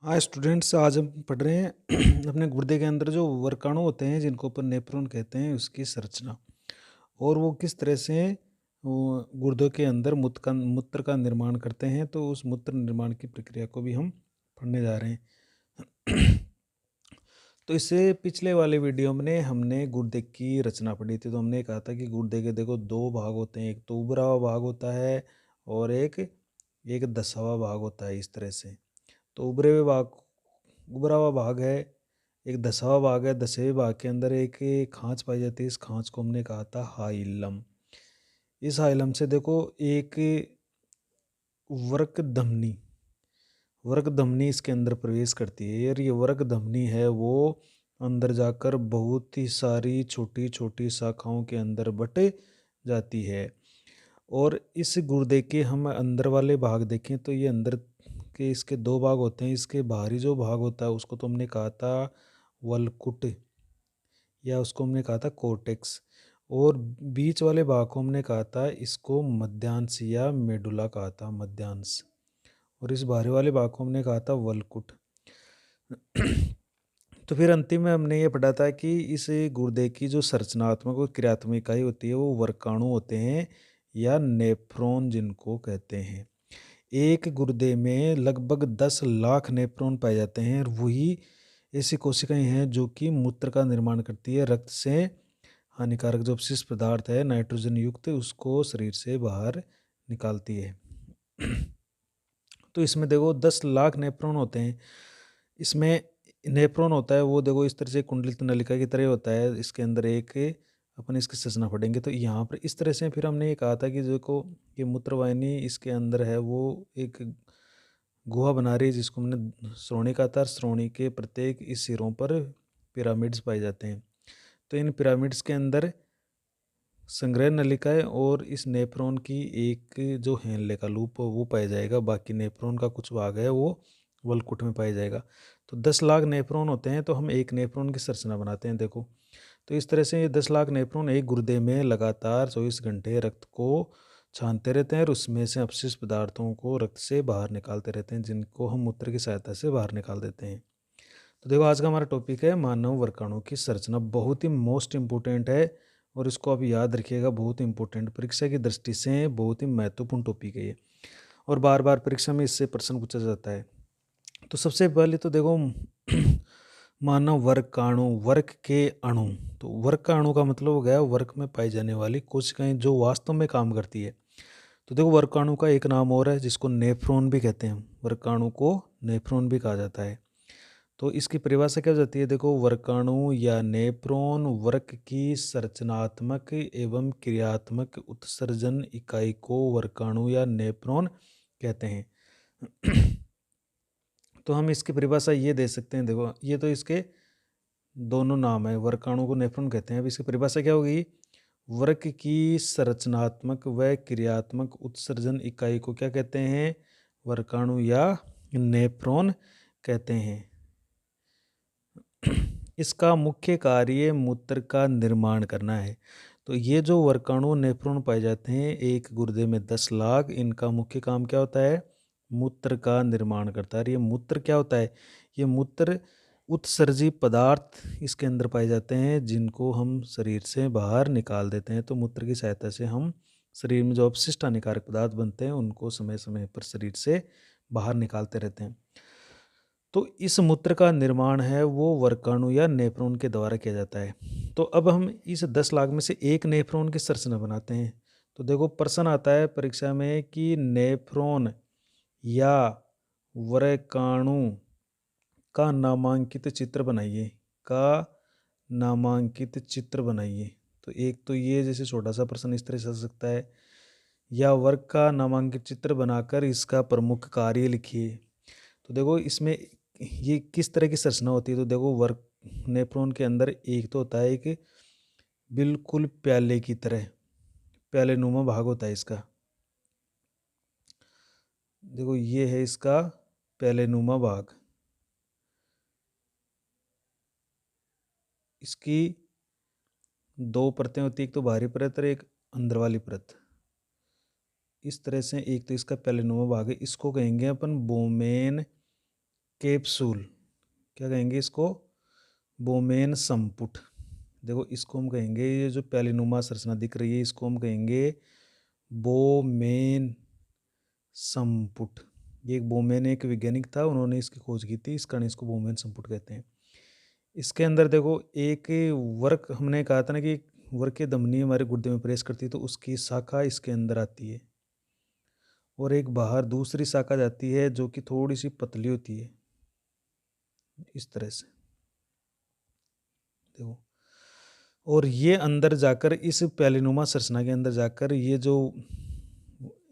हाँ स्टूडेंट्स, आज हम पढ़ रहे हैं अपने गुर्दे के अंदर जो वर्काणु होते हैं जिनको अपन नेफ्रॉन कहते हैं उसकी संरचना और वो किस तरह से वो गुर्दों के अंदर मूत्र का निर्माण करते हैं। तो उस मूत्र निर्माण की प्रक्रिया को भी हम पढ़ने जा रहे हैं। तो इससे पिछले वाले वीडियो में हमने गुर्दे की रचना पढ़ी थी। तो हमने कहा था कि गुर्दे के देखो दो भाग होते हैं, एक तो उभरा हुआ भाग होता है और एक एक धंसा हुआ भाग होता है। इस तरह से तो उभरा हुआ भाग है, एक धंसा हुआ भाग है। धंसे हुए भाग के अंदर एक खांच पाई जाती है। इस खांच को हमने कहा था हाइलम। इस हाइलम से देखो एक वर्क धमनी वर्क धमनी इसके अंदर प्रवेश करती है और ये वर्क धमनी है वो अंदर जाकर बहुत ही सारी छोटी छोटी शाखाओं के अंदर बट जाती है। और इस गुर्दे के हम अंदर वाले भाग देखें तो ये अंदर के इसके दो भाग होते हैं। इसके बाहरी जो भाग होता है उसको तो हमने कहा था वलकुट, या उसको हमने कहा था कोर्टेक्स, और बीच वाले भाग को हमने कहा था इसको मध्यांश या मेडुला कहा था, मध्यांश। और इस बाहरी वाले भाग को हमने कहा था वलकुट। तो फिर अंतिम में हमने ये पढ़ा था कि इस गुर्दे की जो संरचनात्मक और क्रियात्मक इकाई होती है वो वर्काणु होते हैं या नेफ्रॉन जिनको कहते हैं। एक गुर्दे में लगभग 10 लाख नेफ्रॉन पाए जाते हैं और वही ऐसी कोशिकाएं हैं जो कि मूत्र का निर्माण करती है। रक्त से हानिकारक जो अपशिष्ट पदार्थ है नाइट्रोजन युक्त उसको शरीर से बाहर निकालती है। तो इसमें देखो 10 लाख नेफ्रॉन होते हैं। इसमें नेफ्रॉन होता है वो देखो इस तरह से कुंडलित नलिका की तरह होता है। इसके अंदर एक अपन इसकी संरचना पढ़ेंगे तो यहाँ पर इस तरह से फिर हमने ये कहा था कि देखो ये मूत्रवाहिनी इसके अंदर है वो एक गुहा बना रही है जिसको हमने श्रोणि कहा था। श्रोणि के प्रत्येक इस सिरों पर पिरामिड्स पाए जाते हैं। तो इन पिरामिड्स के अंदर संग्रह नलिकाएं और इस नेफ्रॉन की एक जो हेनले का लूप वो पाया जाएगा। बाकी नेफ्रॉन का कुछ भाग है वो वलकुट में पाया जाएगा। तो 10 लाख नेफ्रॉन होते हैं तो हम एक नेफ्रॉन की संरचना बनाते हैं। देखो तो इस तरह से ये 10 लाख नेफ्रॉन एक गुर्दे में लगातार 24 घंटे रक्त को छानते रहते हैं और उसमें से अपशिष्ट पदार्थों को रक्त से बाहर निकालते रहते हैं जिनको हम मूत्र की सहायता से बाहर निकाल देते हैं। तो देखो आज का हमारा टॉपिक है मानव वर्काणु की संरचना। बहुत ही मोस्ट इम्पोर्टेंट है और इसको आप याद रखिएगा, बहुत इंपॉर्टेंट, परीक्षा की दृष्टि से बहुत ही महत्वपूर्ण टॉपिक है ये और बार बार परीक्षा में इससे प्रश्न पूछा जाता है। तो सबसे पहले तो देखो मानव वर्काणु, वर्क के अणु। तो वर्क का अणु का मतलब हो गया वर्क में पाई जाने वाली कोशिकाएं जो वास्तव में काम करती है। तो देखो वर्काणु का एक नाम और है जिसको नेफ्रॉन भी कहते हैं। वर्काणु को नेफ्रॉन भी कहा जाता है। तो इसकी परिभाषा क्या हो जाती है, देखो वर्काणु या नेफ्रॉन वर्क की संरचनात्मक एवं क्रियात्मक उत्सर्जन इकाई को वर्काणु या नेफ्रॉन कहते हैं। तो हम इसकी परिभाषा ये दे सकते हैं। देखो ये तो इसके दोनों नाम है, वर्काणु को नेफ्रॉन कहते हैं। अब इसकी परिभाषा क्या होगी, वर्क की संरचनात्मक व क्रियात्मक उत्सर्जन इकाई को क्या कहते हैं, वर्काणु या नेफ्रॉन कहते हैं। इसका मुख्य कार्य मूत्र का निर्माण करना है। तो ये जो वर्काणु नेफ्रॉन पाए जाते हैं एक गुर्दे में 10 लाख, इनका मुख्य काम क्या होता है, मूत्र का निर्माण करता है। ये मूत्र क्या होता है, ये मूत्र उत्सर्जी पदार्थ इसके अंदर पाए जाते हैं जिनको हम शरीर से बाहर निकाल देते हैं। तो मूत्र की सहायता से हम शरीर में जो अपशिष्ट हानिकारक पदार्थ बनते हैं उनको समय समय पर शरीर से बाहर निकालते रहते हैं। तो इस मूत्र का निर्माण है वो वर्काणु या नेफ्रॉन के द्वारा किया जाता है। तो अब हम इस 10 लाख में से एक नेफ्रॉन की संरचना बनाते हैं। तो देखो प्रश्न आता है परीक्षा में कि नेफ्रॉन या वर्काणु का नामांकित चित्र बनाइए, का नामांकित चित्र बनाइए। तो एक तो ये जैसे छोटा सा प्रश्न इस तरह से आ सकता है, या वर्ग का नामांकित चित्र बनाकर इसका प्रमुख कार्य लिखिए। तो देखो इसमें ये किस तरह की संरचना होती है। तो देखो वर्क नेफ्रॉन के अंदर एक तो होता है एक बिल्कुल प्याले की तरह प्याले नुमा भाग होता है इसका। देखो ये है इसका प्याले नुमा भाग। इसकी दो परतें होती है, एक तो बाहरी परत और एक अंदर वाली परत। इस तरह से एक तो इसका प्याले नुमा भाग है, इसको कहेंगे अपन बोमेन कैप्सूल, क्या कहेंगे इसको, बोमेन संपुट। देखो इसको हम कहेंगे, ये जो प्यालीनुमा संरचना दिख रही है इसको हम कहेंगे बोमेन संपुट। ये एक बोमेन एक वैज्ञानिक था, उन्होंने इसकी खोज की थी, इस कारण इसको बोमेन संपुट कहते हैं। इसके अंदर देखो एक वर्क, हमने कहा था ना कि वर्क के धमनी हमारे गुर्दे में प्रवेश करती है तो उसकी शाखा इसके अंदर आती है, और एक बाहर दूसरी शाखा जाती है जो कि थोड़ी सी पतली होती है, इस तरह से देखो। और ये अंदर जाकर इस प्यालीनुमा संरचना के अंदर जाकर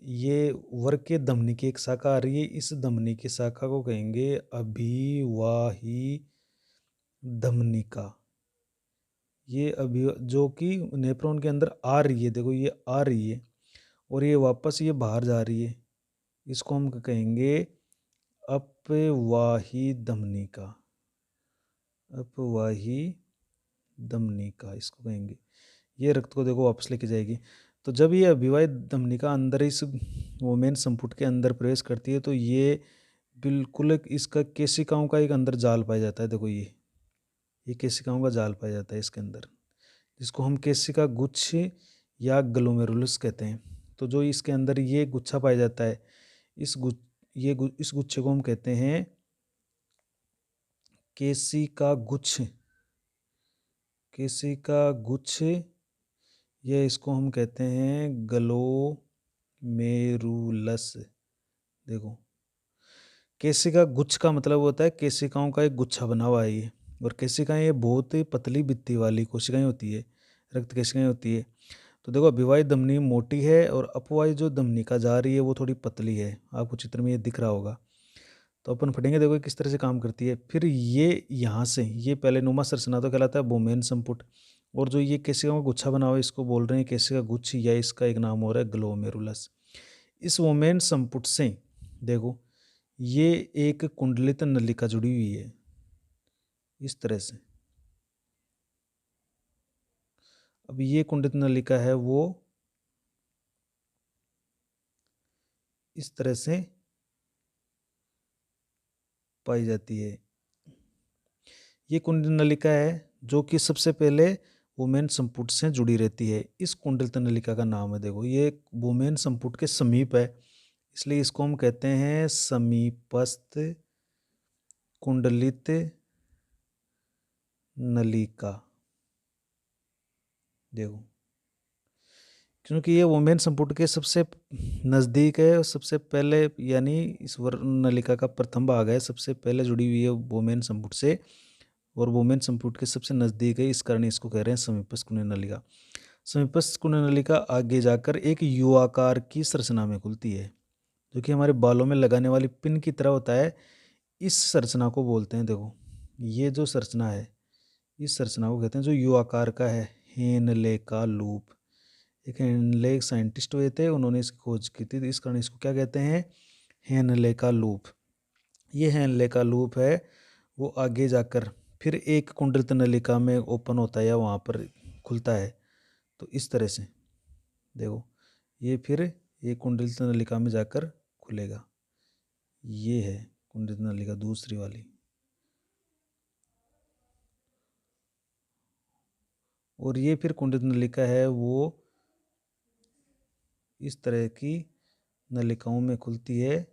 ये वर्क के धमनी की एक शाखा आ रही है, इस धमनी की शाखा को कहेंगे अभिवाही धमनिका। ये अभी जो कि नेफ्रॉन के अंदर आ रही है, देखो ये आ रही है और ये वापस ये बाहर जा रही है, इसको हम कहेंगे अपवाही धमनिका। अपवाही धमनिका इसको कहेंगे। ये रक्त को देखो वापस लेके जाएगी। तो जब ये अभिवाही धमनिका अंदर इस वोमेन संपुट के अंदर प्रवेश करती है तो ये बिल्कुल इसका केशिकाओं का एक अंदर जाल पाया जाता है। देखो ये केशिकाओं का जाल पाया जाता है इसके अंदर, जिसको हम केशिका गुच्छ या ग्लोमेरुलस कहते हैं। तो जो इसके अंदर ये गुच्छा पाया जाता है, इस गुच्छे को हम कहते हैं केशिका गुच्छ। केशिका गुच्छ, ये इसको हम कहते हैं ग्लोमेरुलस। देखो केशिका गुच्छ का मतलब होता है केशिकाओं का एक गुच्छा बना हुआ है ये, और केशिकाएं ये बहुत ही पतली भित्ति वाली कोशिकाएं होती है, रक्त केशिकाएं होती है। तो देखो अभिवाही धमनी मोटी है और अपवाही जो धमनिका जा रही है वो थोड़ी पतली है, आपको चित्र में ये दिख रहा होगा। तो अपन पढ़ेंगे देखो किस तरह से काम करती है। फिर ये यहाँ से ये प्यालीनुमा संरचना तो कहलाता है बोमेन संपुट, और जो ये केशिका का गुच्छा बना हुआ है इसको बोल रहे हैं केशिका गुच्छ, या इसका एक नाम हो रहा है ग्लोमेरुलस। इस वोमेन संपुट से देखो ये एक कुंडलित नलिका जुड़ी हुई है, इस तरह से। अब ये कुंडलित नलिका है वो इस तरह से पाई जाती है। ये कुंडलित नलिका है जो कि सबसे पहले वोमेन संपुट से जुड़ी रहती है। इस कुंडलित नलिका का नाम है, देखो ये वोमेन संपुट के समीप है, इसलिए इसको हम कहते हैं समीपस्थ कुंडलित नलिका। देखो क्योंकि ये वोमेन संपुट के सबसे नज़दीक है और सबसे पहले, यानी इस नलिका का प्रथम भाग है, सबसे पहले जुड़ी हुई है वोमेन संपुट से, और वोमेन संपुट के सबसे नज़दीक है, इस कारण इसको कह रहे हैं समीपस्थ कुंडलित नलिका। समीपस्थ कुंडलित नलिका आगे जाकर एक यू आकार की संरचना में खुलती है, जो कि हमारे बालों में लगाने वाली पिन की तरह होता है। इस संरचना को बोलते हैं, देखो ये जो संरचना है इस संरचना को कहते हैं, जो यू आकार का है, हेनले का लूप। एक हेनले साइंटिस्ट हुए थे, उन्होंने इसकी खोज की थी, इस कारण इसको क्या कहते हैं, हेनले का लूप। ये हेनले का लूप है, वो आगे जाकर फिर एक कुंडलित नलिका में ओपन होता है या वहाँ पर खुलता है। तो इस तरह से देखो ये फिर एक कुंडलित नलिका में जाकर खुलेगा। ये है कुंडलित नलिका दूसरी वाली, और ये फिर कुंडलित नलिका है वो इस तरह की नलिकाओं में खुलती है,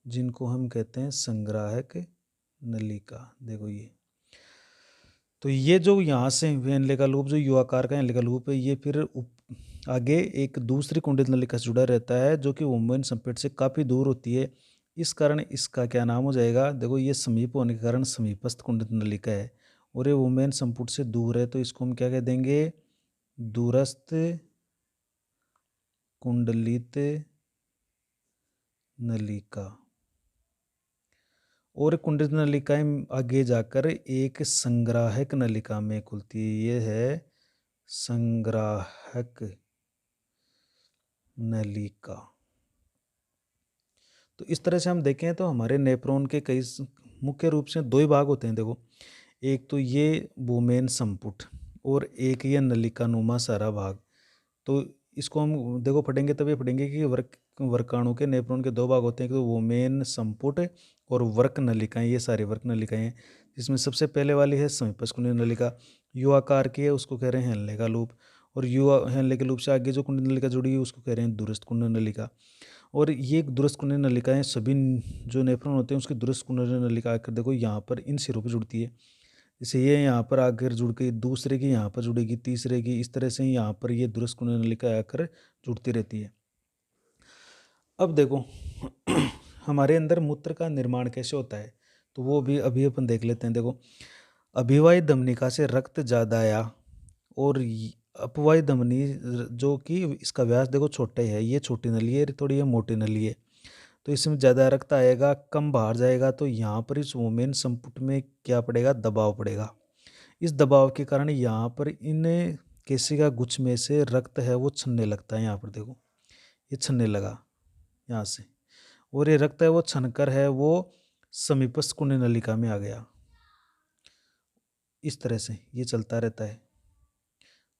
जिनको हम कहते हैं संग्राहक नलिका। देखो ये, तो ये जो यहाँ से हेनले का लूप, जो यू आकार का हेनले का लूप है, ये फिर आगे एक दूसरी कुंडलित नलिका से जुड़ा रहता है, जो कि वोमेन संपेट से काफ़ी दूर होती है। इस कारण इसका क्या नाम हो जाएगा, देखो ये समीप होने के कारण समीपस्थ कुंडलित नलिका है, और ये वोमेन संपुट से दूर है, तो इसको हम क्या कह देंगे, दूरस्थ कुंडलित नलिका। और कुंडलित नलिकाएं आगे जाकर एक संग्राहक नलिका में खुलती है, ये है संग्राहक नलिका। तो इस तरह से हम देखें तो हमारे नेफ्रॉन के कई मुख्य रूप से दो ही भाग होते हैं। देखो एक तो ये वोमेन संपुट और एक ये नलिका नुमा सारा भाग। तो इसको हम देखो पढ़ेंगे तभी पढ़ेंगे कि वर्क वर्काणु के नेफ्रॉन के 2 भाग होते हैं, एक तो वोमेन संपुट और वर्क नलिकाएं। ये सारी वर्क नलिकाएं हैं, जिसमें सबसे पहले वाली है समीपस्थ कुंडली नलिका, यू आकार की है, उसको कह रहे हैं हेनले का लूप। और यू हेनले के लूप से आगे जो कुंडली नलिका जुड़ी है उसको कह रहे हैं दूरस्थ कुंडली नलिका। और ये दूरस्थ कुंडली नलिकाएं सभी जो नेफ्रॉन होते हैं उसकी दूरस्थ कुंडली नलिका आकर देखो यहाँ पर इन सिरों पर जुड़ती है। जैसे ये यहाँ पर आकर जुड़ के दूसरे की यहाँ पर जुड़ेगी, तीसरे की, इस तरह से यहाँ पर ये दूरस्थ कुंडली नलिका आकर जुड़ती रहती है। अब देखो हमारे अंदर मूत्र का निर्माण कैसे होता है, तो वो भी अभी अपन देख लेते हैं। देखो, अभिवाही धमनिका से रक्त ज़्यादा आया और अपवाही धमनी जो कि इसका व्यास देखो छोटा ही है, ये छोटी नली है, थोड़ी ये मोटी नली है, तो इसमें ज़्यादा रक्त आएगा, कम बाहर जाएगा, तो यहाँ पर इस वोमेन संपुट में क्या पड़ेगा, दबाव पड़ेगा। इस दबाव के कारण यहाँ पर इन केशिका गुच्छ में से रक्त है वो छनने लगता है। यहाँ पर देखो ये छनने लगा यहाँ से, और ये रक्त है वो छनकर है वो समीपस्थ कुंडली नलिका में आ गया। इस तरह से ये चलता रहता है,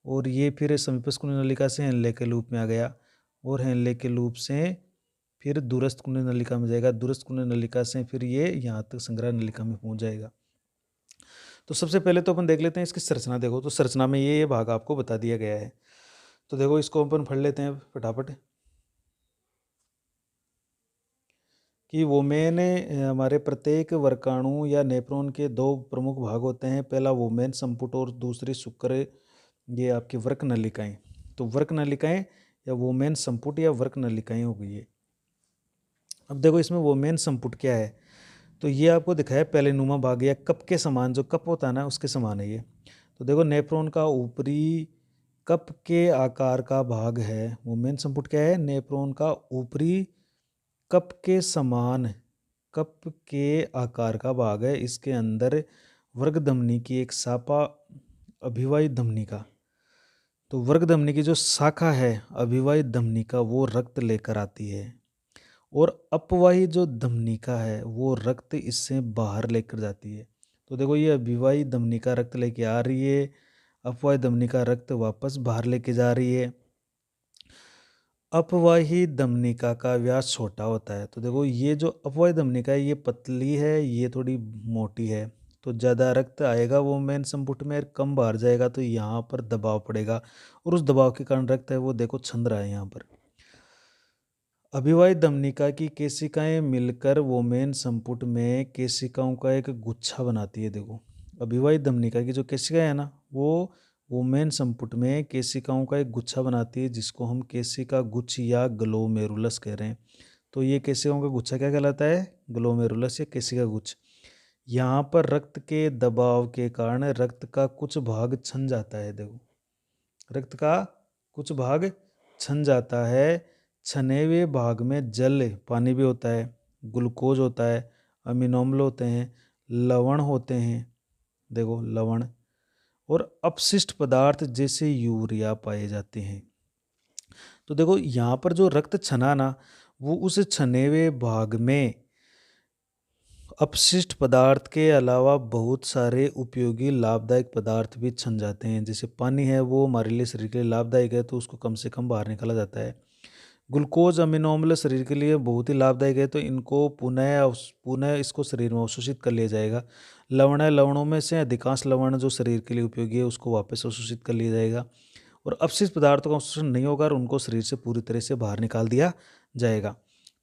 और ये फिर समीपस्थ कुंडली नलिका से हेनले के लूप में आ गया, और हेनले के लूप से फिर दूरस्थ कुंडली नलिका में जाएगा, दूरस्थ कुंडली नलिका से फिर ये यहाँ तक संग्रह नलिका में पहुँच जाएगा। तो सबसे पहले तो अपन देख लेते हैं इसकी संरचना। देखो, तो संरचना में ये भाग आपको बता दिया गया है, तो देखो इसको अपन पढ़ लेते हैं फटाफट कि वोमेन हमारे प्रत्येक वर्काणु या नेफ्रॉन के 2 प्रमुख भाग होते हैं, पहला वोमेन संपुट और दूसरी शुक्र, ये आपकी वर्क नलिकाएं। तो वर्क नलिकाएं या वोमेन संपुट या वर्क नलिकाएं हो गई है। अब देखो इसमें वोमेन संपुट क्या है, तो ये आपको दिखाया पहले नुमा भाग या कप के समान, जो कप होता है ना उसके समान है ये। तो देखो नेफ्रॉन का ऊपरी कप के आकार का भाग है, वोमेन संपुट क्या है, नेफ्रॉन का ऊपरी कप के समान, कप के आकार का भाग है, इसके अंदर वर्ग धमनी की एक शाखा अभिवाही धमनी का, तो वर्ग धमनी की जो शाखा है अभिवाही धमनी का वो रक्त लेकर आती है, और अपवाही जो धमनिका है वो रक्त इससे बाहर लेकर जाती है। तो देखो ये अभिवाही धमनिका रक्त लेके आ रही है, अपवाही धमनिका रक्त वापस बाहर लेके जा रही है। अपवाही धमनिका का व्यास छोटा होता है, तो देखो ये जो अपवाही धमनिका है ये पतली है, ये थोड़ी मोटी है, तो ज़्यादा रक्त आएगा वो मेन संपुट में, कम बाहर जाएगा, तो यहाँ पर दबाव पड़ेगा, और उस दबाव के कारण रक्त है वो देखो छंद रहा है यहाँ पर। अभिवाही धमनिका की केशिकाएं मिलकर वोमेन संपुट में केशिकाओं का एक गुच्छा बनाती है। देखो अभिवाही धमनिका की जो केशिकाएं है ना वो वोमेन संपुट में केशिकाओं का एक गुच्छा बनाती है, जिसको हम केशिका गुच्छ या ग्लोमेरुलस कह रहे हैं। तो ये केशिकाओं का गुच्छा क्या कहलाता है, ग्लोमेरुलस या केशिका गुच्छ। यहाँ पर रक्त के दबाव के कारण रक्त का कुछ भाग छन जाता है। देखो रक्त का कुछ भाग छन जाता है, छने हुए भाग में जल पानी भी होता है, ग्लूकोज होता है, अमीनो अम्ल होते हैं, लवण होते हैं, देखो लवण, और अपशिष्ट पदार्थ जैसे यूरिया पाए जाते हैं। तो देखो यहाँ पर जो रक्त छना ना वो उस छने हुए भाग में अपशिष्ट पदार्थ के अलावा बहुत सारे उपयोगी लाभदायक पदार्थ भी छन जाते हैं। जैसे पानी है वो हमारे लिए शरीर के लिए लाभदायक है, तो उसको कम से कम बाहर निकाला जाता है। ग्लूकोज अमीनो अम्ल शरीर के लिए बहुत ही लाभदायक है, तो इनको पुनः इसको शरीर में अवशोषित कर लिया जाएगा। लवण है, लवणों में से अधिकांश लवण जो शरीर के लिए उपयोगी है उसको वापस अवशोषित कर लिया जाएगा, और अपशिष्ट पदार्थों का अवशोषण नहीं होगा और उनको शरीर से पूरी तरह से बाहर निकाल दिया जाएगा।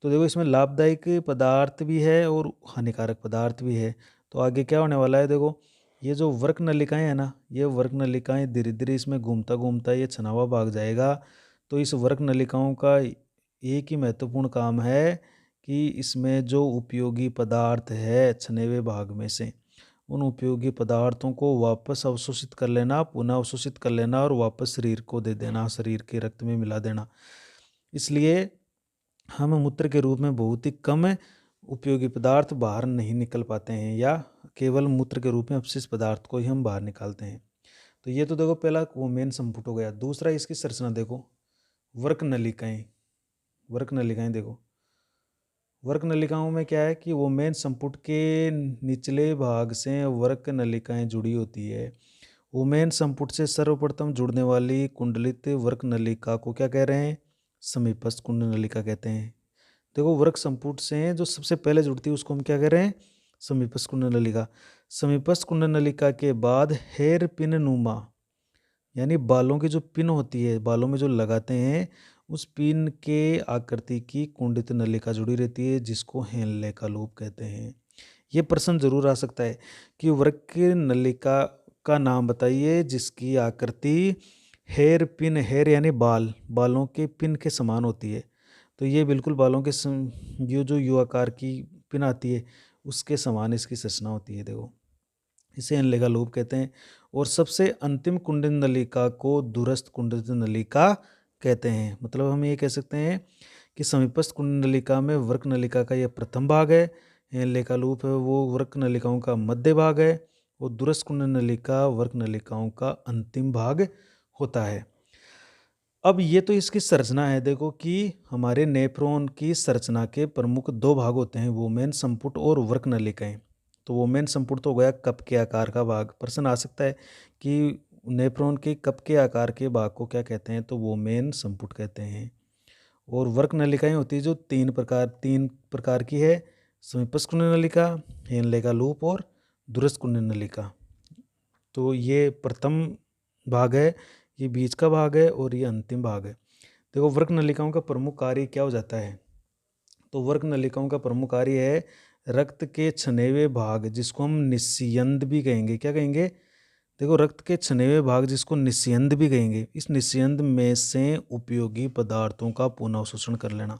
तो देखो इसमें लाभदायक पदार्थ भी है और हानिकारक पदार्थ भी है। तो आगे क्या होने वाला है, देखो ये जो वर्क नलिकाएं हैं ना, ये वर्क नलिकाएं धीरे धीरे इसमें घूमता घूमता ये छनावा भाग जाएगा। तो इस वर्क नलिकाओं का एक ही महत्वपूर्ण काम है कि इसमें जो उपयोगी पदार्थ है छने हुए भाग में से उन उपयोगी पदार्थों को वापस अवशोषित कर लेना, पुनः अवशोषित कर लेना और वापस शरीर को दे देना, शरीर के रक्त में मिला देना। इसलिए हम मूत्र के रूप में बहुत ही कम उपयोगी पदार्थ बाहर नहीं निकल पाते हैं, या केवल मूत्र के रूप में अपशिष्ट पदार्थ को ही हम बाहर निकालते हैं। तो ये तो देखो पहला वो मेन संपुट हो गया। दूसरा इसकी संरचना देखो, वर्क नलिकाएं। वर्क नलिकाएं देखो, वर्क नलिकाओं में क्या है कि वो मेन संपुट के निचले भाग से वर्क नलिकाएं जुड़ी होती है। वोमेन संपुट से सर्वप्रथम जुड़ने वाली कुंडलित वर्क नलिका को क्या कह रहे हैं, समीपस्थ कुंडल नलिका कहते हैं। देखो वृक्क संपुट से जो सबसे पहले जुड़ती है उसको हम क्या कह रहे हैं, समीपस्थ कुंडल नलिका। समीपस्थ कुंडल नलिका के बाद हेयर पिन नुमा, यानी बालों की जो पिन होती है, बालों में जो लगाते हैं, उस पिन के आकृति की कुंडित नलिका जुड़ी रहती है, जिसको हेनले का लूप कहते हैं। ये प्रश्न जरूर आ सकता है कि वृक्क नलिका का नाम बताइए जिसकी आकृति हेयर पिन, हेयर यानी बाल, बालों के पिन के समान होती है। तो ये बिल्कुल बालों के ये जो यू आकार की पिन आती है उसके समान इसकी संरचना होती है। देखो इसे हेनले लूप कहते हैं। और सबसे अंतिम कुंडल नलिका को दूरस्थ कुंडल नलिका कहते हैं। मतलब हम ये कह सकते हैं कि समीपस्थ कुंडल नलिका में वृक्क नलिका का यह प्रथम भाग है, हेनले का लूप है वो वृक्क नलिकाओं का मध्य भाग है, और दूरस्थ कुंडल नलिका वृक्क नलिकाओं का अंतिम भाग होता है। अब ये तो इसकी संरचना है। देखो कि हमारे नेफ्रॉन की संरचना के प्रमुख दो भाग होते हैं, वोमेन संपुट और वृक्क नलिकाएं। तो वोमेन संपुट तो हो गया कप के आकार का भाग। प्रश्न आ सकता है कि नेफ्रॉन के कप के आकार के भाग को क्या कहते हैं, तो वोमेन संपुट कहते हैं। और वृक्क नलिकाएं होती है जो तीन प्रकार की है, समीपस्थ कुंडल नलिका, हेनले का लूप और दूरस्थ कुंडल नलिका। तो ये प्रथम भाग है, ये बीच का भाग है और ये अंतिम भाग है। देखो वृक्क नलिकाओं का प्रमुख कार्य क्या हो जाता है, तो वृक्क नलिकाओं का प्रमुख कार्य है रक्त के छने हुए भाग, जिसको हम निस्यंद भी कहेंगे। क्या कहेंगे, देखो रक्त के छने हुए भाग जिसको निस्यंद भी कहेंगे, इस निस्यंद में से उपयोगी पदार्थों का पुनः अवशोषण कर लेना।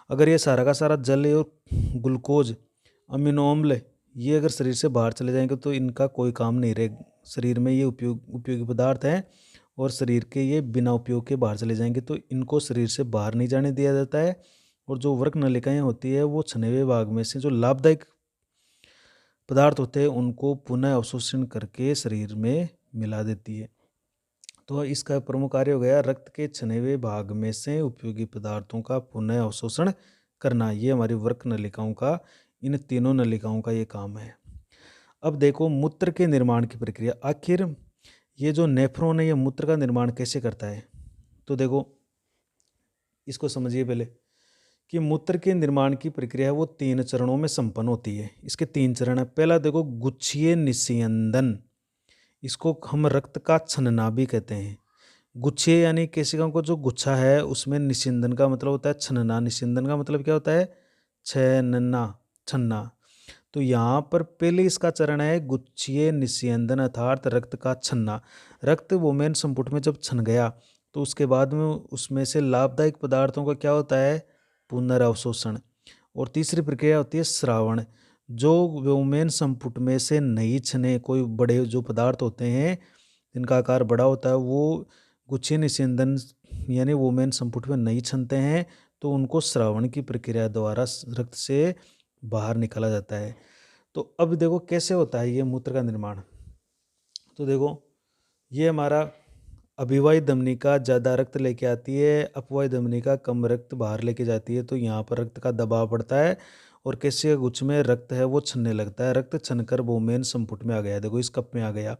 अगर ये सारा का सारा जल और ग्लूकोज, अमीनो अम्ल ये अगर शरीर से बाहर चले जाएंगे तो इनका कोई काम नहीं रहेगा। शरीर में ये उपयोगी पदार्थ हैं और शरीर के ये बिना उपयोग के बाहर चले जाएंगे, तो इनको शरीर से बाहर नहीं जाने दिया जाता है। और जो वृक्क नलिकाएं होती है वो छने हुए भाग में से जो लाभदायक पदार्थ होते हैं उनको पुनः अवशोषण करके शरीर में मिला देती है। तो इसका प्रमुख कार्य हो गया रक्त के छने हुए भाग में से उपयोगी पदार्थों का पुनः अवशोषण करना। ये हमारी वृक्क नलिकाओं का, इन तीनों नलिकाओं का ये काम है। अब देखो मूत्र के निर्माण की प्रक्रिया, आखिर ये जो नेफ्रॉन है ये मूत्र का निर्माण कैसे करता है। तो देखो इसको समझिए पहले कि मूत्र के निर्माण की प्रक्रिया है वो 3 चरणों में संपन्न होती है। इसके 3 चरण है। पहला देखो गुच्छीय निस्यंदन, इसको हम रक्त का छनना भी कहते हैं। गुच्छीय यानी केशिकाओं को जो गुच्छा है उसमें निस्यंदन का मतलब होता है छनना। निस्यंदन का मतलब क्या होता है, छनना, छन्ना। तो यहाँ पर पहले इसका चरण है गुच्छीय निस्यंदन अर्थात रक्त का छन्ना। रक्त वोमेन संपुट में जब छन गया तो उसके बाद में उसमें से लाभदायक पदार्थों का क्या होता है, पुनर्अवशोषण। और तीसरी प्रक्रिया होती है स्रावण। जो वोमेन संपुट में से नहीं छने कोई बड़े जो पदार्थ होते हैं जिनका आकार बड़ा होता है वो गुच्छीय निस्यंदन यानी वोमेन संपुट में नहीं छनते हैं, तो उनको स्रावण की प्रक्रिया द्वारा रक्त से बाहर निकाला जाता है। तो अब देखो कैसे होता है ये मूत्र का निर्माण। तो देखो ये हमारा अभिवाही धमनिका ज़्यादा रक्त लेके आती है, अपवाही धमनिका कम रक्त बाहर लेके जाती है। तो यहाँ पर रक्त का दबाव बढ़ता है और केशिका गुच्छ में रक्त है वो छनने लगता है। रक्त छनकर वोमेन संपुट में आ गया, देखो इस कप में आ गया।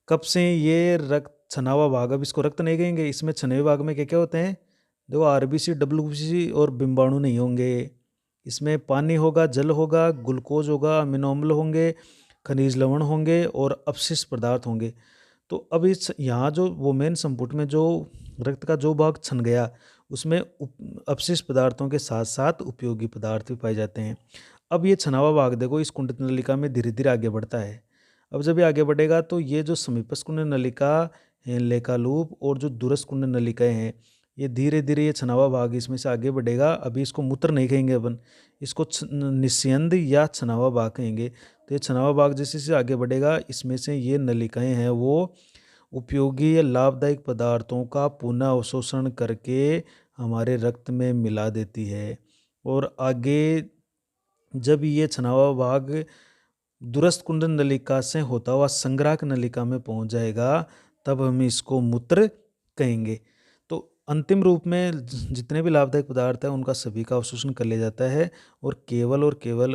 कप से ये रक्त छना हुआ भाग, अब इसको रक्त नहीं कहेंगे, इसमें छने हुए भाग में क्या क्या होते हैं, देखो आरबीसी, डब्ल्यूबीसी और बिंबाणु नहीं होंगे। इसमें पानी होगा, जल होगा, ग्लूकोज होगा, अमीनो अम्ल होंगे, खनिज लवण होंगे और अपशिष्ट पदार्थ होंगे। तो अब इस यहाँ जो वोमेन संपुट में जो रक्त का जो भाग छन गया उसमें अपशिष्ट पदार्थों के साथ साथ उपयोगी पदार्थ भी पाए जाते हैं। अब ये छना हुआ भाग देखो इस कुंडल नलिका में धीरे धीरे आगे बढ़ता है। अब जब ये आगे बढ़ेगा तो ये जो समीपस्थ कुंडल नलिका, हेनले का लूप और जो दूरस्थ कुंडल नलिकाएं हैं ये धीरे धीरे ये छना हुआ भाग इसमें से आगे बढ़ेगा। अभी इसको मूत्र नहीं कहेंगे अपन, इसको निस्यंद या छना हुआ भाग कहेंगे। तो ये छना हुआ भाग जैसे जैसे आगे बढ़ेगा इसमें से ये नलिकाएं हैं वो उपयोगी या लाभदायक पदार्थों का पुनः अवशोषण करके हमारे रक्त में मिला देती है। और आगे जब ये छना हुआ भाग दूरस्थ कुंडल नलिका से होता हुआ संग्राहक नलिका में पहुंच जाएगा तब हम इसको मूत्र कहेंगे। तो अंतिम रूप में जितने भी लाभदायक पदार्थ हैं उनका सभी का अवशोषण कर लिया जाता है और केवल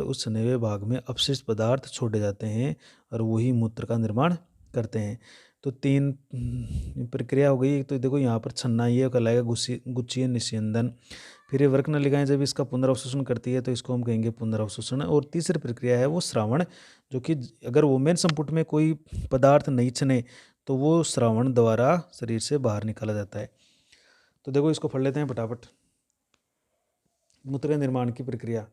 उस छने हुए भाग में अपशिष्ट पदार्थ छोड़े जाते हैं और वही मूत्र का निर्माण करते हैं। तो 3 प्रक्रिया हो गई। तो देखो यहाँ पर छन्ना ये कहलाएगा गुच्छीय निस्यंदन। फिर ये वर्क नलिकाएं जब इसका पुनरावशोषण करती है तो इसको हम कहेंगे पुनरावशोषण। और तीसरी प्रक्रिया है वो श्रावण, जो कि अगर वोमेन संपुट में कोई पदार्थ नहीं छने तो वो श्रावण द्वारा शरीर से बाहर निकाला जाता है। तो देखो इसको पढ़ लेते हैं फटाफट। मूत्र निर्माण की प्रक्रिया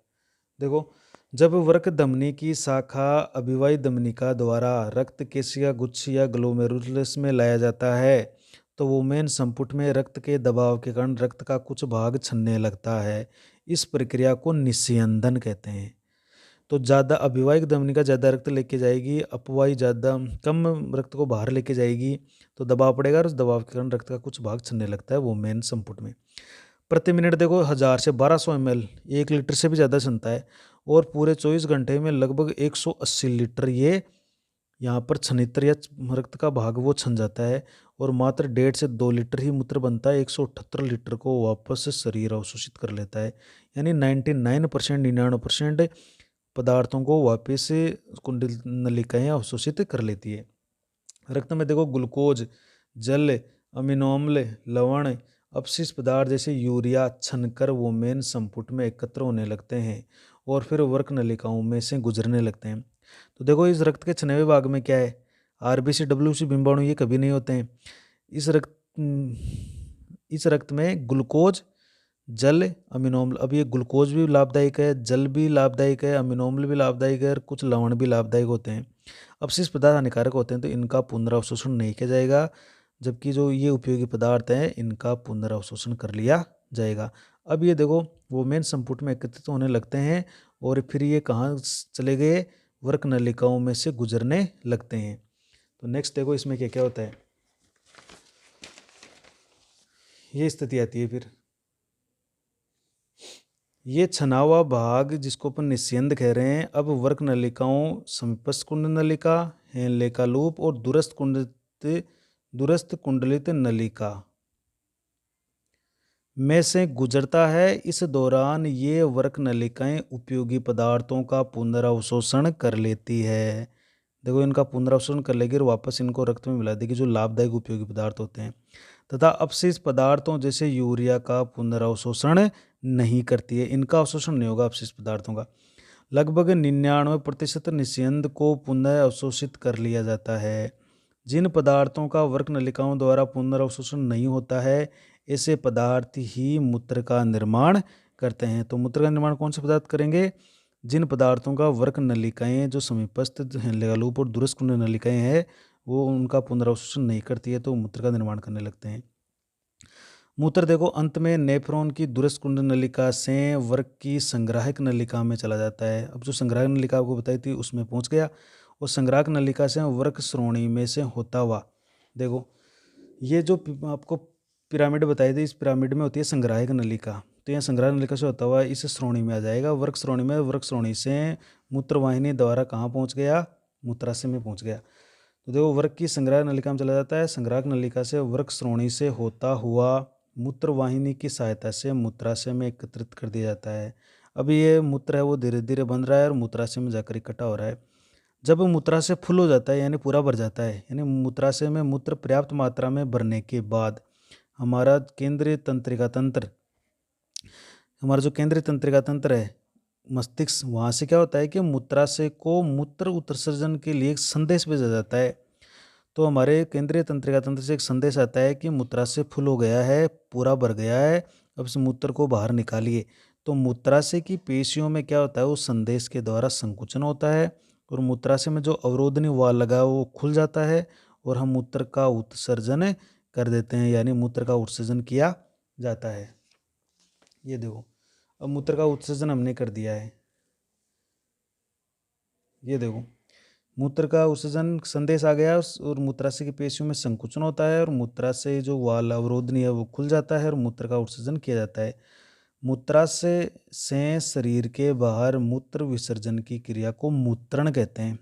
देखो, जब वर्क धमनी की शाखा अभिवाही धमनिका द्वारा रक्त केशिका गुच्छ या ग्लोमेरुलस में लाया जाता है तो वोमेन संपुट में रक्त के दबाव के कारण रक्त का कुछ भाग छनने लगता है। इस प्रक्रिया को निस्यंदन कहते हैं। तो ज़्यादा अभिवाहिक धमनिका ज़्यादा रक्त लेके जाएगी, अपवाही ज़्यादा कम रक्त को बाहर लेके जाएगी, तो दबाव पड़ेगा और उस दबाव के कारण रक्त का कुछ भाग छनने लगता है वोमेन संपुट में। प्रति मिनट देखो 1000 से 1200 ml 1 लीटर से भी ज़्यादा छनता है, और पूरे 24 घंटे में लगभग 180 लीटर ये यहाँ पर छनित्र या रक्त का भाग वो छन जाता है, और मात्र 1.5 से 2 लीटर ही मूत्र बनता है। 178 लीटर को वापस शरीर अवशोषित कर लेता है, यानी 99% पदार्थों को वापस कुंडल नलिकाएँ अवशोषित कर लेती है। रक्त में देखो ग्लूकोज, जल, अमीनो अम्ल, लवण, अपशिष्ट पदार्थ जैसे यूरिया छनकर वोमेन संपुट में एकत्र होने लगते हैं और फिर वर्क नलिकाओं में से गुजरने लगते हैं। तो देखो इस रक्त के छने हुए भाग में क्या है, आरबीसी, डब्ल्यूसी, बिंबाणु ये कभी नहीं होते हैं। इस रक्त में ग्लूकोज, जल, अमीनो अम्ल, अब ये ग्लूकोज भी लाभदायक है, जल भी लाभदायक है, अमीनो अम्ल भी लाभदायक है और कुछ लवण भी लाभदायक होते हैं। अपशिष्ट पदार्थ हानिकारक होते हैं तो इनका पुनरावशोषण नहीं किया जाएगा, जबकि जो ये उपयोगी पदार्थ हैं इनका पुनरावशोषण कर लिया जाएगा। अब ये देखो वोमेन संपुट में एकत्रित होने लगते हैं और फिर ये कहाँ चले गए, वर्क नलिकाओं में से गुजरने लगते हैं। तो नेक्स्ट देखो इसमें क्या क्या होता है, ये स्थिति आती है। फिर ये छना हुआ भाग जिसको अपन निस्यंद कह रहे हैं, अब वर्क नलिकाओं समीपस्थ कुंड नलिका, हेनले का लूप और दूरस्थ कुंडलित नलिका में से गुजरता है। इस दौरान ये वर्क नलिकाएं उपयोगी पदार्थों का पुनरावशोषण कर लेती है। देखो इनका पुनरावशोषण कर लेगी और वापस इनको रक्त में मिला देगी, जो लाभदायक उपयोगी पदार्थ होते हैं, तथा अपशिष्ट पदार्थों जैसे यूरिया का पुनरावशोषण नहीं करती है। इनका अवशोषण नहीं होगा अपशिष्ट पदार्थों का। लगभग 99% निस्यंद को पुनः अवशोषित कर लिया जाता है। जिन पदार्थों का वर्क नलिकाओं द्वारा पुनरावशोषण नहीं होता है, ऐसे पदार्थ ही मूत्र का निर्माण करते हैं। तो मूत्र का निर्माण कौन से पदार्थ करेंगे, जिन पदार्थों का वर्क नलिकाएं जो समीपस्थ लूप और दूरस्थ कुंड नलिकाएं हैं वो उनका पुनरावशोषण नहीं करती है तो मूत्र का निर्माण करने लगते हैं। मूत्र देखो अंत में नेफ्रॉन की दूरस्थ कुंड नलिका से वर्क की संग्राहक नलिका में चला जाता है। अब जो संग्राहक नलिका आपको बताई थी उसमें पहुंच गया, और संग्राहक नलिका से वर्क श्रोणी में से होता हुआ, देखो ये जो आपको पिरामिड बताई थी, इस पिरामिड में होती है संग्राहक नलिका, तो यहाँ संग्राहक नलिका से होता हुआ इस श्रोणी में आ जाएगा वर्क श्रोणी में। वर्क श्रोणी से मूत्रवाहिनी द्वारा कहाँ पहुँच गया, मूत्राशय में पहुँच गया। तो देखो वर्क की संग्राहक नलिका में चला जाता है, संग्राहक नलिका से वर्क श्रोणी से होता हुआ मूत्रवाहिनी की सहायता से मूत्राशय में एकत्रित कर दिया जाता है। अभी ये मूत्र है वो धीरे धीरे बन रहा है और मूत्राशय में जाकर इकट्ठा हो रहा है। जब मूत्राशय फुल हो जाता है यानी पूरा भर जाता है, यानी मूत्राशय में मूत्र पर्याप्त मात्रा में भरने के बाद हमारा केंद्रीय तंत्रिका तंत्र, हमारा जो केंद्रीय तंत्रिका तंत्र है मस्तिष्क, वहाँ से क्या होता है कि मूत्राशय को मूत्र उत्सर्जन के लिए एक संदेश भेजा जाता है। तो हमारे केंद्रीय तंत्रिका तंत्र से एक संदेश आता है कि मूत्राशय फुल हो गया है, पूरा भर गया है, अब इस मूत्र को बाहर निकालिए। तो मूत्राशय की पेशियों में क्या होता है, उस संदेश के द्वारा संकुचन होता है और मूत्राशय में जो अवरोधनी वाल्व लगा है वो खुल जाता है और हम मूत्र का उत्सर्जन कर देते हैं, यानी मूत्र का उत्सर्जन किया जाता है। ये देखो अब मूत्र का उत्सर्जन हमने कर दिया है। ये देखो मूत्र का उत्सर्जन संदेश आ गया और मूत्राशय की पेशियों में संकुचन होता है और मूत्राशय जो वाल अवरोधनी है वो खुल जाता है और मूत्र का उत्सर्जन किया जाता है। मूत्राशय से शरीर के बाहर मूत्र विसर्जन की क्रिया को मूत्रण कहते हैं।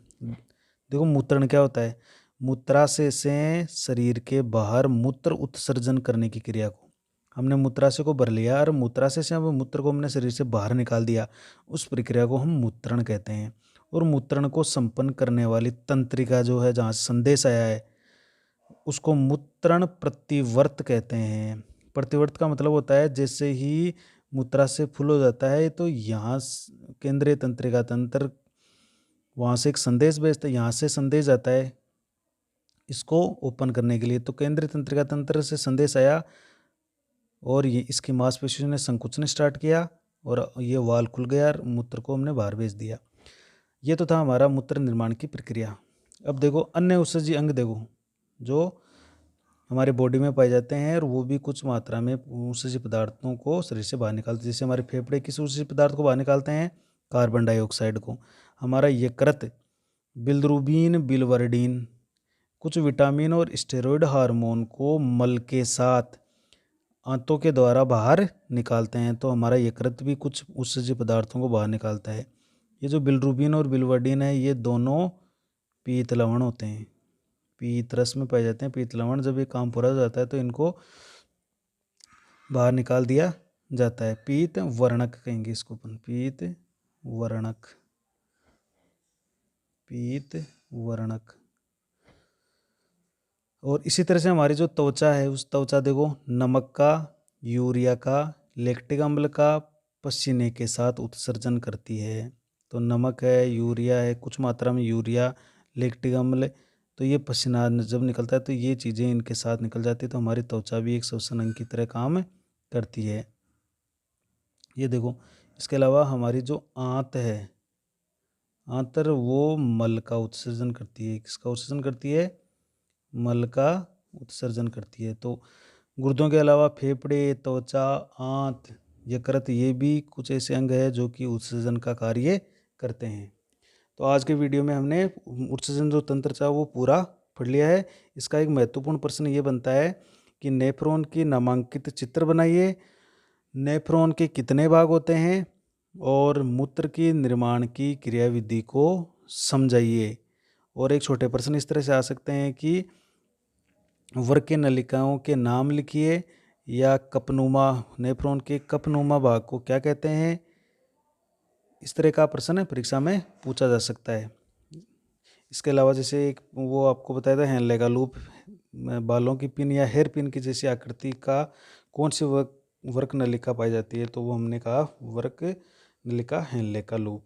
देखो मूत्रण क्या होता है, मूत्राशय से शरीर के बाहर मूत्र उत्सर्जन करने की क्रिया को, हमने मूत्राशय को भर लिया और मूत्राशय से अब मूत्र को हमने शरीर से बाहर निकाल दिया, उस प्रक्रिया को हम मूत्रण कहते हैं। और मूत्रण को संपन्न करने वाली तंत्रिका जो है जहाँ से संदेश आया है उसको मूत्रण प्रतिवर्त कहते हैं। प्रतिवर्त का मतलब होता है जैसे ही मूत्रा से फुल हो जाता है तो यहाँ केंद्रीय तंत्रिका तंत्र वहाँ से एक संदेश भेजता है, यहाँ से संदेश आता है इसको ओपन करने के लिए। तो केंद्रीय तंत्रिका तंत्र से संदेश आया और ये इसकी मांसपेशियों ने संकुचन स्टार्ट किया और ये वाल खुल गया और मूत्र को हमने बाहर भेज दिया। ये तो था हमारा मूत्र निर्माण की प्रक्रिया। अब देखो अन्य उत्सर्जी अंग देखो जो हमारे बॉडी में पाए जाते हैं और वो भी कुछ मात्रा में उत्सर्जी पदार्थों को शरीर से बाहर निकालते हैं। जैसे हमारे फेफड़े किस उत्सर्जी पदार्थ को बाहर निकालते हैं? कार्बन डाइऑक्साइड को। हमारा यकृत बिलिरुबिन बिलिवर्डिन कुछ विटामिन और स्टेरॉयड हार्मोन को मल के साथ आंतों के द्वारा बाहर निकालते हैं। तो हमारा यकृत भी कुछ उत्सर्जी पदार्थों को बाहर निकालता है। ये जो बिलिरुबिन और बिलिवर्डिन है ये दोनों पीत लवण होते हैं, पीत रस में पाए जाते हैं। पीत लवण जब ये काम पूरा हो जाता है तो इनको बाहर निकाल दिया जाता है। पीत वर्णक कहेंगे इसको अपन, पीत वर्णक, पीत वर्णक। और इसी तरह से हमारी जो त्वचा है उस त्वचा देखो नमक का, यूरिया का, लैक्टिक अम्ल का पसीने के साथ उत्सर्जन करती है। तो नमक है, यूरिया है, कुछ मात्रा में यूरिया, लैक्टिक अम्ल, तो ये पसीना जब निकलता है तो ये चीज़ें इनके साथ निकल जाती है। तो हमारी त्वचा भी एक श्वसन अंग की तरह काम करती है। ये देखो इसके अलावा हमारी जो आंत है, आंतर वो मल का उत्सर्जन करती है। किसका उत्सर्जन करती है? मल का उत्सर्जन करती है। तो गुर्दों के अलावा फेफड़े, त्वचा, आंत, यकृत ये भी कुछ ऐसे अंग है जो कि उत्सर्जन का कार्य करते हैं। तो आज के वीडियो में हमने उत्सर्जन जो तंत्र था वो पूरा पढ़ लिया है। इसका एक महत्वपूर्ण प्रश्न ये बनता है कि नेफ्रॉन की नामांकित चित्र बनाइए, नेफ्रॉन के कितने भाग होते हैं और मूत्र की निर्माण की क्रियाविधि को समझाइए। और एक छोटे प्रश्न इस तरह से आ सकते हैं कि वर्के नलिकाओं के नाम लिखिए या कपनुमा, नेफ्रॉन के कपनुमा भाग को क्या कहते हैं। इस तरह का प्रश्न परीक्षा में पूछा जा सकता है। इसके अलावा जैसे एक वो आपको बताया था हेनले का लूप, बालों की पिन या हेयर पिन की जैसी आकृति का कौन सी वर्क नलिका पाई जाती है, तो वो हमने कहा वर्क नलिका हेनले का लूप।